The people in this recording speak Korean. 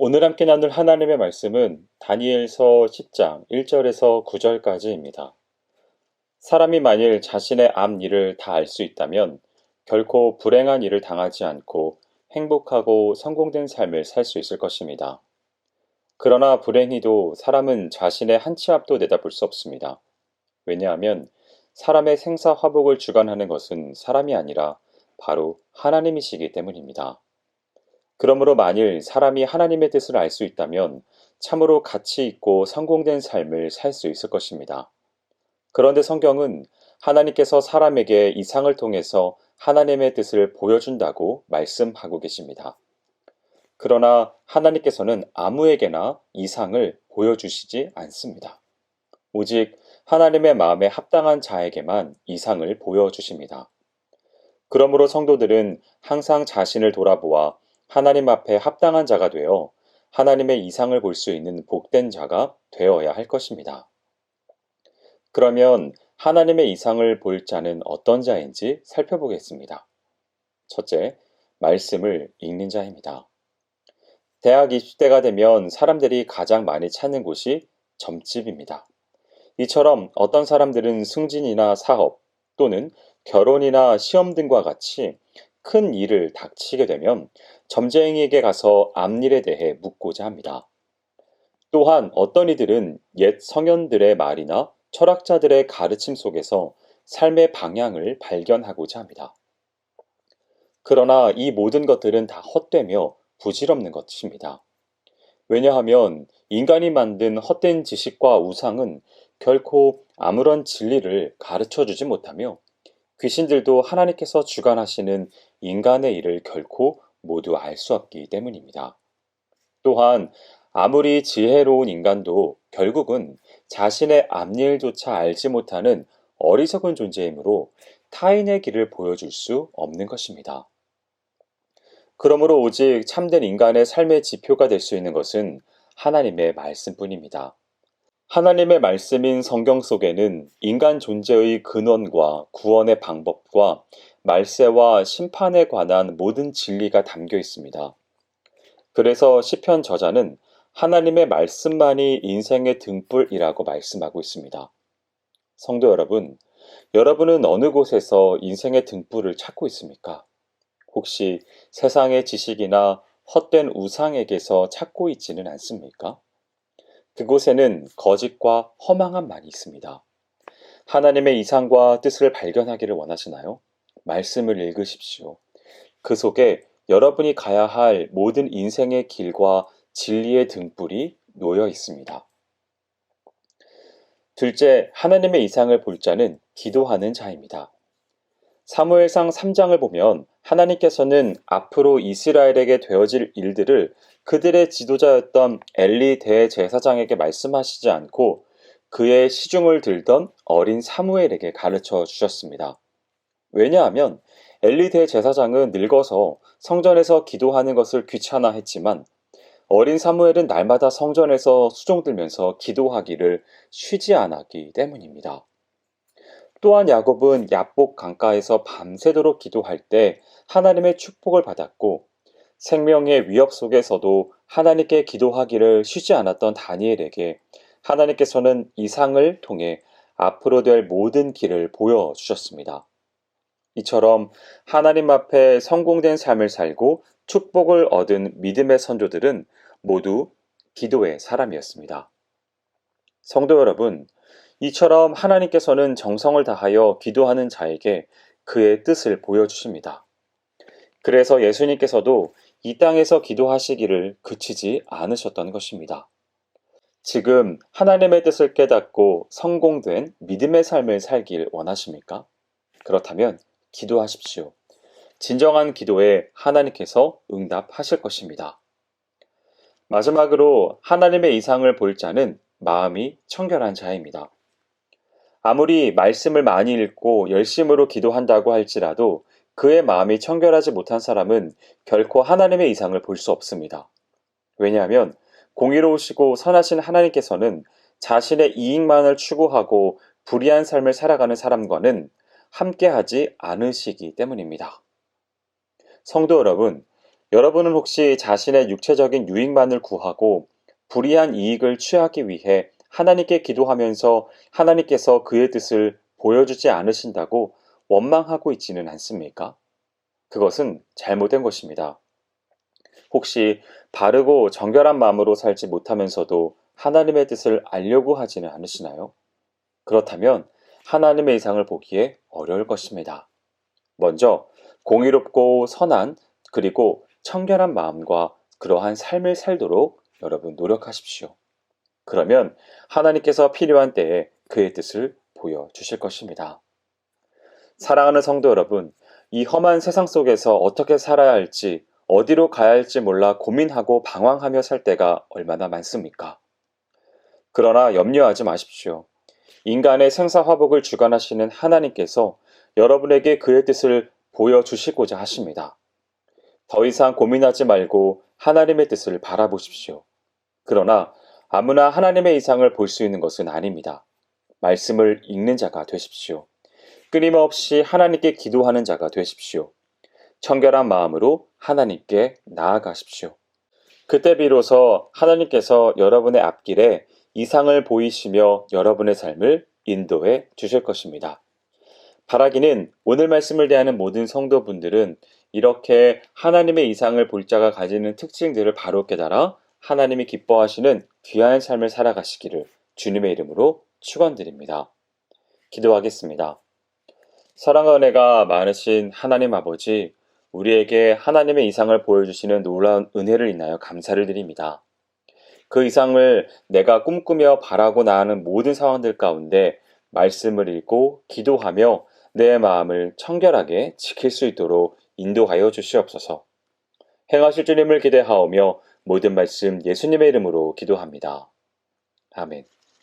오늘 함께 나눌 하나님의 말씀은 다니엘서 10장 1절에서 9절까지입니다. 사람이 만일 자신의 앞 일을 다 알 수 있다면 결코 불행한 일을 당하지 않고 행복하고 성공된 삶을 살 수 있을 것입니다. 그러나 불행히도 사람은 자신의 한 치 앞도 내다볼 수 없습니다. 왜냐하면 사람의 생사화복을 주관하는 것은 사람이 아니라 바로 하나님이시기 때문입니다. 그러므로 만일 사람이 하나님의 뜻을 알 수 있다면 참으로 가치 있고 성공된 삶을 살 수 있을 것입니다. 그런데 성경은 하나님께서 사람에게 이상을 통해서 하나님의 뜻을 보여준다고 말씀하고 계십니다. 그러나 하나님께서는 아무에게나 이상을 보여주시지 않습니다. 오직 하나님의 마음에 합당한 자에게만 이상을 보여주십니다. 그러므로 성도들은 항상 자신을 돌아보아 하나님 앞에 합당한 자가 되어 하나님의 이상을 볼 수 있는 복된 자가 되어야 할 것입니다. 그러면 하나님의 이상을 볼 자는 어떤 자인지 살펴보겠습니다. 첫째, 말씀을 읽는 자입니다. 대학 20대가 되면 사람들이 가장 많이 찾는 곳이 점집입니다. 이처럼 어떤 사람들은 승진이나 사업 또는 결혼이나 시험 등과 같이 큰 일을 닥치게 되면 점쟁이에게 가서 앞일에 대해 묻고자 합니다. 또한 어떤 이들은 옛 성현들의 말이나 철학자들의 가르침 속에서 삶의 방향을 발견하고자 합니다. 그러나 이 모든 것들은 다 헛되며 부질없는 것입니다. 왜냐하면 인간이 만든 헛된 지식과 우상은 결코 아무런 진리를 가르쳐 주지 못하며 귀신들도 하나님께서 주관하시는 인간의 일을 결코 모두 알 수 없기 때문입니다. 또한 아무리 지혜로운 인간도 결국은 자신의 앞일조차 알지 못하는 어리석은 존재이므로 타인의 길을 보여줄 수 없는 것입니다. 그러므로 오직 참된 인간의 삶의 지표가 될 수 있는 것은 하나님의 말씀뿐입니다. 하나님의 말씀인 성경 속에는 인간 존재의 근원과 구원의 방법과 말세와 심판에 관한 모든 진리가 담겨 있습니다. 그래서 시편 저자는 하나님의 말씀만이 인생의 등불이라고 말씀하고 있습니다. 성도 여러분, 여러분은 어느 곳에서 인생의 등불을 찾고 있습니까? 혹시 세상의 지식이나 헛된 우상에게서 찾고 있지는 않습니까? 그곳에는 거짓과 허망함만이 있습니다. 하나님의 이상과 뜻을 발견하기를 원하시나요? 말씀을 읽으십시오. 그 속에 여러분이 가야 할 모든 인생의 길과 진리의 등불이 놓여 있습니다. 둘째, 하나님의 이상을 볼 자는 기도하는 자입니다. 사무엘상 3장을 보면 하나님께서는 앞으로 이스라엘에게 되어질 일들을 그들의 지도자였던 엘리 대제사장에게 말씀하시지 않고 그의 시중을 들던 어린 사무엘에게 가르쳐 주셨습니다. 왜냐하면 엘리 대제사장은 늙어서 성전에서 기도하는 것을 귀찮아했지만 어린 사무엘은 날마다 성전에서 수종 들면서 기도하기를 쉬지 않았기 때문입니다. 또한 야곱은 야복 강가에서 밤새도록 기도할 때 하나님의 축복을 받았고 생명의 위협 속에서도 하나님께 기도하기를 쉬지 않았던 다니엘에게 하나님께서는 이상을 통해 앞으로 될 모든 길을 보여주셨습니다. 이처럼 하나님 앞에 성공된 삶을 살고 축복을 얻은 믿음의 선조들은 모두 기도의 사람이었습니다. 성도 여러분, 이처럼 하나님께서는 정성을 다하여 기도하는 자에게 그의 뜻을 보여주십니다. 그래서 예수님께서도 이 땅에서 기도하시기를 그치지 않으셨던 것입니다. 지금 하나님의 뜻을 깨닫고 성공된 믿음의 삶을 살길 원하십니까? 그렇다면 기도하십시오. 진정한 기도에 하나님께서 응답하실 것입니다. 마지막으로 하나님의 이상을 볼 자는 마음이 청결한 자입니다. 아무리 말씀을 많이 읽고 열심으로 기도한다고 할지라도 그의 마음이 청결하지 못한 사람은 결코 하나님의 이상을 볼 수 없습니다. 왜냐하면 공의로우시고 선하신 하나님께서는 자신의 이익만을 추구하고 불의한 삶을 살아가는 사람과는 함께하지 않으시기 때문입니다. 성도 여러분, 여러분은 혹시 자신의 육체적인 유익만을 구하고 불이한 이익을 취하기 위해 하나님께 기도하면서 하나님께서 그의 뜻을 보여주지 않으신다고 원망하고 있지는 않습니까? 그것은 잘못된 것입니다. 혹시 바르고 정결한 마음으로 살지 못하면서도 하나님의 뜻을 알려고 하지는 않으시나요? 그렇다면 하나님의 이상을 보기에 어려울 것입니다. 먼저 공의롭고 선한 그리고 청결한 마음과 그러한 삶을 살도록 여러분 노력하십시오. 그러면 하나님께서 필요한 때에 그의 뜻을 보여주실 것입니다. 사랑하는 성도 여러분, 이 험한 세상 속에서 어떻게 살아야 할지, 어디로 가야 할지 몰라 고민하고 방황하며 살 때가 얼마나 많습니까? 그러나 염려하지 마십시오. 인간의 생사화복을 주관하시는 하나님께서 여러분에게 그의 뜻을 보여주시고자 하십니다. 더 이상 고민하지 말고 하나님의 뜻을 바라보십시오. 그러나 아무나 하나님의 이상을 볼 수 있는 것은 아닙니다. 말씀을 읽는 자가 되십시오. 끊임없이 하나님께 기도하는 자가 되십시오. 청결한 마음으로 하나님께 나아가십시오. 그때 비로소 하나님께서 여러분의 앞길에 이상을 보이시며 여러분의 삶을 인도해 주실 것입니다. 바라기는 오늘 말씀을 대하는 모든 성도분들은 이렇게 하나님의 이상을 볼 자가 가지는 특징들을 바로 깨달아 하나님이 기뻐하시는 귀한 삶을 살아가시기를 주님의 이름으로 축원드립니다. 기도하겠습니다. 사랑과 은혜가 많으신 하나님 아버지, 우리에게 하나님의 이상을 보여주시는 놀라운 은혜를 인하여 감사를 드립니다. 그 이상을 내가 꿈꾸며 바라고 나아가는 모든 상황들 가운데 말씀을 읽고 기도하며 내 마음을 청결하게 지킬 수 있도록 인도하여 주시옵소서. 행하실 주님을 기대하오며 모든 말씀 예수님의 이름으로 기도합니다. 아멘.